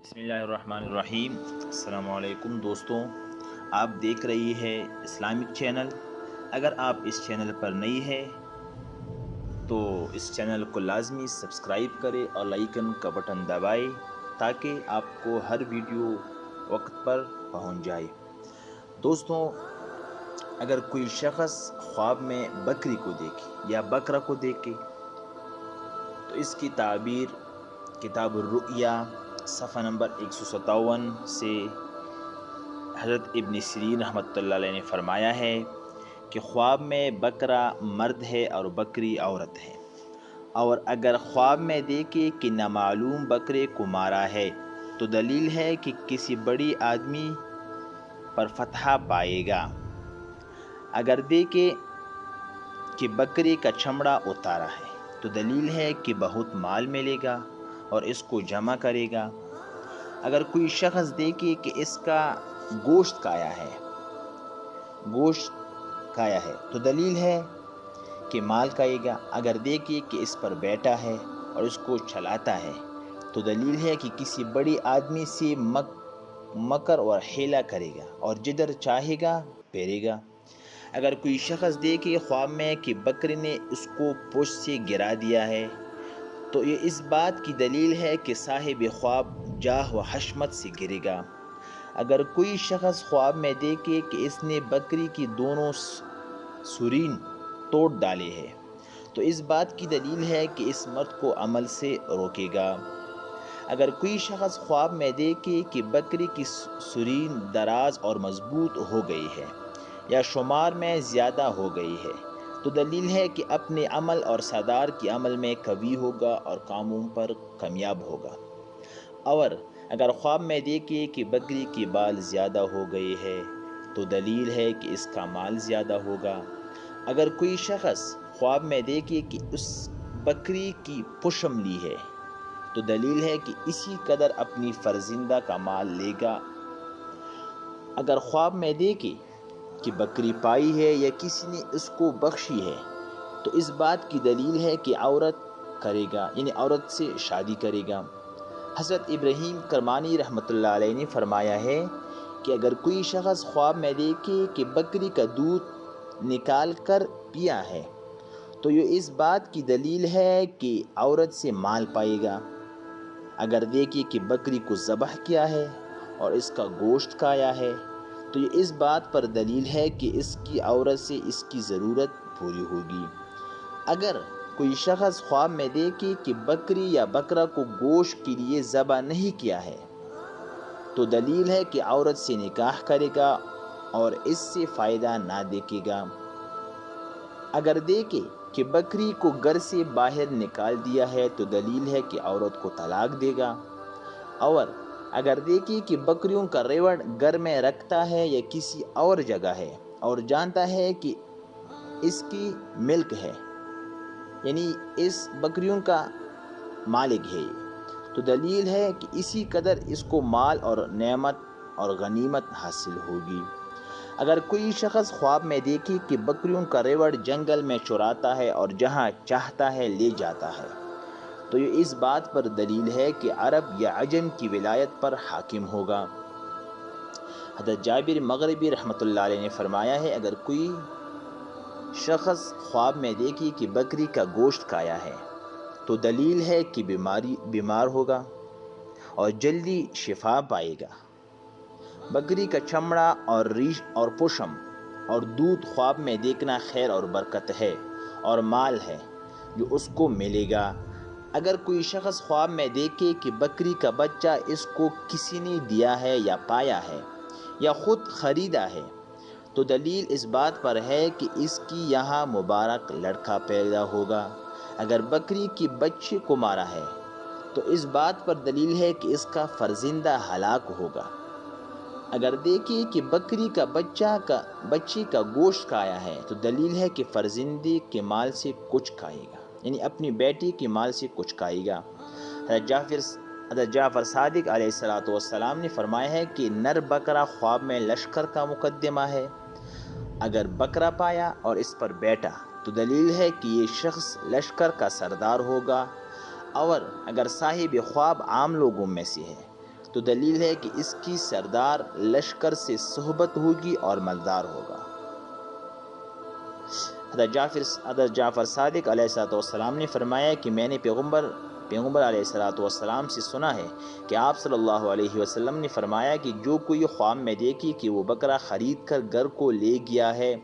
بسم اللہ الرحمن الرحیم۔ السلام علیکم دوستوں، آپ دیکھ رہی ہے اسلامک چینل۔ اگر آپ اس چینل پر نئی ہے تو اس چینل کو لازمی سبسکرائب کرے اور لائکن کا بٹن دبائے تاکہ آپ کو ہر ویڈیو وقت پر پہنچ جائے۔ دوستوں، اگر کوئی شخص خواب میں بکری کو دیکھے یا بکرا کو دیکھے تو اس کی تعبیر کتاب الرؤیا صفحہ نمبر 157 سے حضرت ابن سیرین رحمۃ اللہ علیہ نے فرمایا ہے کہ خواب میں بکرا مرد ہے اور بکری عورت ہے، اور اگر خواب میں دیکھے کہ نامعلوم بکرے کو مارا ہے تو دلیل ہے کہ کسی بڑی آدمی پر فتح پائے گا۔ اگر دیکھے کہ بکری کا چمڑا اتارا ہے تو دلیل ہے کہ بہت مال ملے گا اور اس کو جمع کرے گا۔ اگر کوئی شخص دیکھے کہ اس کا گوشت کھایا ہے تو دلیل ہے کہ مال کھائے گا۔ اگر دیکھے کہ اس پر بیٹھا ہے اور اس کو چلاتا ہے تو دلیل ہے کہ کسی بڑی آدمی سے مکر اور حیلہ کرے گا اور جدھر چاہے گا پھیرے گا۔ اگر کوئی شخص دیکھے خواب میں کہ بکری نے اس کو پشت سے گرا دیا ہے تو یہ اس بات کی دلیل ہے کہ صاحب خواب جاہ و حشمت سے گرے گا۔ اگر کوئی شخص خواب میں دیکھے کہ اس نے بکری کی دونوں سرین توڑ ڈالے ہیں تو اس بات کی دلیل ہے کہ اس مرد کو عمل سے روکے گا۔ اگر کوئی شخص خواب میں دیکھے کہ بکری کی سرین دراز اور مضبوط ہو گئی ہے یا شمار میں زیادہ ہو گئی ہے تو دلیل ہے کہ اپنے عمل اور سردار کی عمل میں قوی ہوگا اور کاموں پر کامیاب ہوگا۔ اور اگر خواب میں دیکھے کہ بکری کے بال زیادہ ہو گئے ہے تو دلیل ہے کہ اس کا مال زیادہ ہوگا۔ اگر کوئی شخص خواب میں دیکھے کہ اس بکری کی پشم لی ہے تو دلیل ہے کہ اسی قدر اپنی فرزندہ کا مال لے گا۔ اگر خواب میں دیکھے کہ بکری پائی ہے یا کسی نے اس کو بخشی ہے تو اس بات کی دلیل ہے کہ عورت سے شادی کرے گا۔ حضرت ابراہیم کرمانی رحمۃ اللہ علیہ نے فرمایا ہے کہ اگر کوئی شخص خواب میں دیکھے کہ بکری کا دودھ نکال کر پیا ہے تو یہ اس بات کی دلیل ہے کہ عورت سے مال پائے گا۔ اگر دیکھے کہ بکری کو ذبح کیا ہے اور اس کا گوشت کھایا ہے تو یہ اس بات پر دلیل ہے کہ اس کی عورت سے اس کی ضرورت پوری ہوگی۔ اگر کوئی شخص خواب میں دیکھے کہ بکری یا بکرا کو گوشت کے لیے ذبح نہیں کیا ہے تو دلیل ہے کہ عورت سے نکاح کرے گا اور اس سے فائدہ نہ دیکھے گا۔ اگر دیکھے کہ بکری کو گھر سے باہر نکال دیا ہے تو دلیل ہے کہ عورت کو طلاق دے گا۔ اور اگر دیکھے کہ بکریوں کا ریوڑ گھر میں رکھتا ہے یا کسی اور جگہ ہے اور جانتا ہے کہ اس کی ملک ہے، یعنی اس بکریوں کا مالک ہے، تو دلیل ہے کہ اسی قدر اس کو مال اور نعمت اور غنیمت حاصل ہوگی۔ اگر کوئی شخص خواب میں دیکھے کہ بکریوں کا ریوڑ جنگل میں چراتا ہے اور جہاں چاہتا ہے لے جاتا ہے تو یہ اس بات پر دلیل ہے کہ عرب یا عجم کی ولایت پر حاکم ہوگا۔ حضرت جابر مغربی رحمۃ اللہ علیہ نے فرمایا ہے اگر کوئی شخص خواب میں دیکھے کہ بکری کا گوشت کھایا ہے تو دلیل ہے کہ بیمار ہوگا اور جلدی شفا پائے گا۔ بکری کا چمڑا اور ریش اور پشم اور دودھ خواب میں دیکھنا خیر اور برکت ہے اور مال ہے جو اس کو ملے گا۔ اگر کوئی شخص خواب میں دیکھے کہ بکری کا بچہ اس کو کسی نے دیا ہے یا پایا ہے یا خود خریدا ہے تو دلیل اس بات پر ہے کہ اس کی یہاں مبارک لڑکا پیدا ہوگا۔ اگر بکری کی بچے کو مارا ہے تو اس بات پر دلیل ہے کہ اس کا فرزندہ ہلاک ہوگا۔ اگر دیکھے کہ بکری کا بچے کا گوشت کھایا ہے تو دلیل ہے کہ فرزندے کے مال سے کچھ کھائے گا، یعنی اپنی بیٹی کے مال سے کچھ کھائے گا۔ حضرت جعفر صادق علیہ السلام نے فرمایا ہے کہ نر بکرا خواب میں لشکر کا مقدمہ ہے۔ اگر بکرا پایا اور اس پر بیٹھا تو دلیل ہے کہ یہ شخص لشکر کا سردار ہوگا۔ اور اگر صاحب خواب عام لوگوں میں سے ہے تو دلیل ہے کہ اس کی سردار لشکر سے صحبت ہوگی اور مالدار ہوگا۔ حضرت جعفر صادق علیہ السلام نے فرمایا کہ میں نے پیغمبر علیہ السلام سے سنا ہے کہ آپ صلی اللہ علیہ وسلم نے فرمایا کہ جو کوئی خواب میں دیکھی کہ وہ بکرا خرید کر گھر کو لے گیا ہے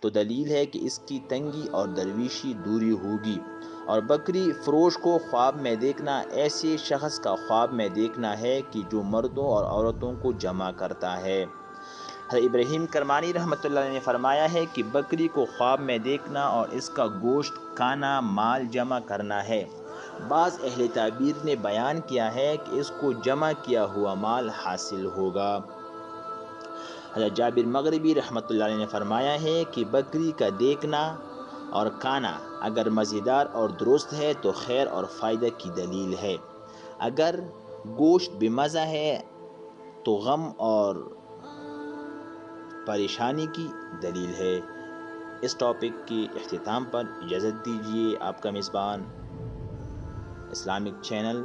تو دلیل ہے کہ اس کی تنگی اور درویشی دوری ہوگی، اور بکری فروش کو خواب میں دیکھنا ایسے شخص کا خواب میں دیکھنا ہے کہ جو مردوں اور عورتوں کو جمع کرتا ہے۔ حضرت ابراہیم کرمانی رحمۃ اللہ علیہ نے فرمایا ہے کہ بکری کو خواب میں دیکھنا اور اس کا گوشت کھانا مال جمع کرنا ہے۔ بعض اہل تعبیر نے بیان کیا ہے کہ اس کو جمع کیا ہوا مال حاصل ہوگا۔ حضرت جابر مغربی رحمۃ اللہ علیہ نے فرمایا ہے کہ بکری کا دیکھنا اور کھانا اگر مزیدار اور درست ہے تو خیر اور فائدہ کی دلیل ہے، اگر گوشت بے مزہ ہے تو غم اور پریشانی کی دلیل ہے۔ اس ٹاپک کی اختتام پر اجازت دیجیے، آپ کا میزبان اسلامک چینل